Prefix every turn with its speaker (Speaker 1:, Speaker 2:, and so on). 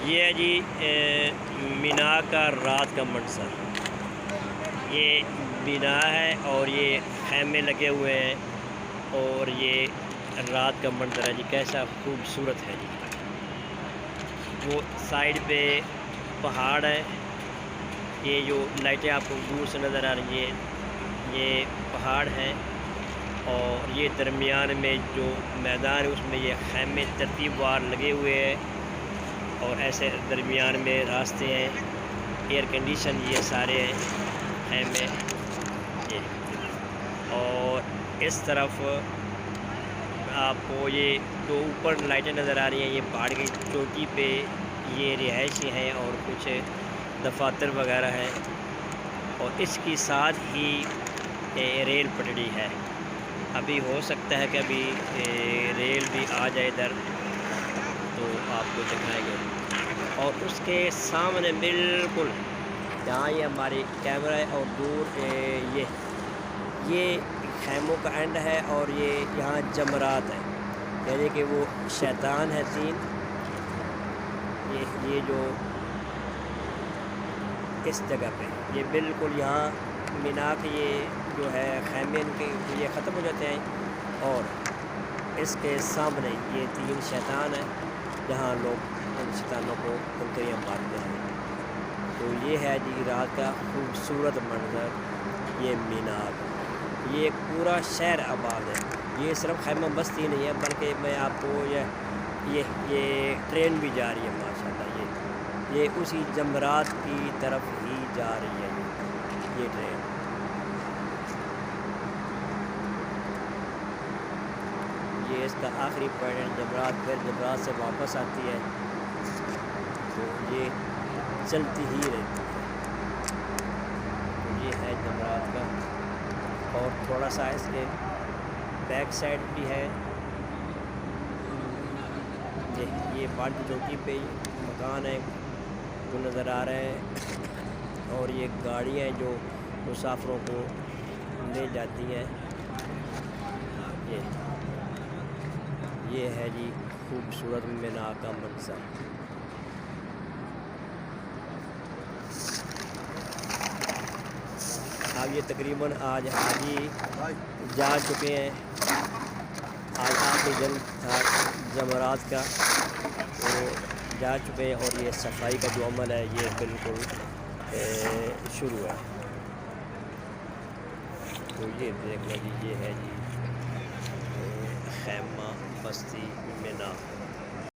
Speaker 1: یہ ہے جی مینا کا رات کا منظر۔ یہ مینا ہے اور یہ خیمے لگے ہوئے ہیں اور یہ رات کا منظر ہے جی، کیسا خوبصورت ہے جی۔ وہ سائڈ پہ پہاڑ ہے، یہ جو لائٹیں آپ کو دور سے نظر آ رہی ہیں یہ پہاڑ ہیں، اور یہ درمیان میں جو میدان ہے اس میں یہ خیمے ترتیب وار لگے ہوئے ہیں، اور ایسے درمیان میں راستے ہیں، ایئر کنڈیشن یہ سارے ہیں خیمے یہ۔ اور اس طرف آپ کو یہ جو اوپر لائٹیں نظر آ رہی ہیں یہ پہاڑ کی چوٹی پہ یہ رہائشی ہیں اور کچھ دفاتر وغیرہ ہیں، اور اس کی ساتھ ہی ریل پٹڑی ہے۔ ابھی ہو سکتا ہے کہ ابھی ریل بھی آ جائے ادھر تو آپ کو دکھائیں گے۔ اور اس کے سامنے بالکل جہاں یہ ہماری کیمرہ ہے اور دور یہ خیموں کا اینڈ ہے، اور یہ یہاں جمرات ہے، یعنی کہ وہ شیطان ہے تین، یہ جو اس جگہ پہ یہ بالکل یہاں مینا کے یہ جو ہے خیمے ان کے یہ ختم ہو جاتے ہیں، اور اس کے سامنے یہ تین شیطان ہیں جہاں لوگ ان شیطانوں کو کنکریاں مارتے ہیں۔ تو یہ ہے جی رات کا خوبصورت منظر، یہ مینا کا، یہ پورا شہر آباد ہے۔ یہ صرف خیمہ بستی نہیں ہے بلکہ میں آپ کو یہ ٹرین بھی جا رہی ہے ماشاءاللہ، یہ اسی جمرات کی طرف ہی جا رہی ہے یہ ٹرین۔ یہ اس کا آخری پوائنٹ جمرات، پھر جمرات سے واپس آتی ہے تو یہ چلتی ہی رہتی ہے۔ یہ ہے جمرات کا، اور تھوڑا سا اس کے بیک سائڈ بھی ہے، یہ پہاڑ کی چوٹی پہ مکان ہے جو نظر آ رہے ہیں، اور یہ گاڑیاں جو مسافروں کو لے جاتی ہیں۔ یہ ہے جی خوبصورت مینا کا منظر۔ اب یہ تقریباً آج حاجی جا چکے ہیں، آج آخری دن تھا جمرات کا، وہ جا چکے ہیں، اور یہ صفائی کا جو عمل ہے یہ بالکل شروع ہے۔ تو یہ دیکھ لیں جی، یہ ہے جی خیمہ بستی مینا۔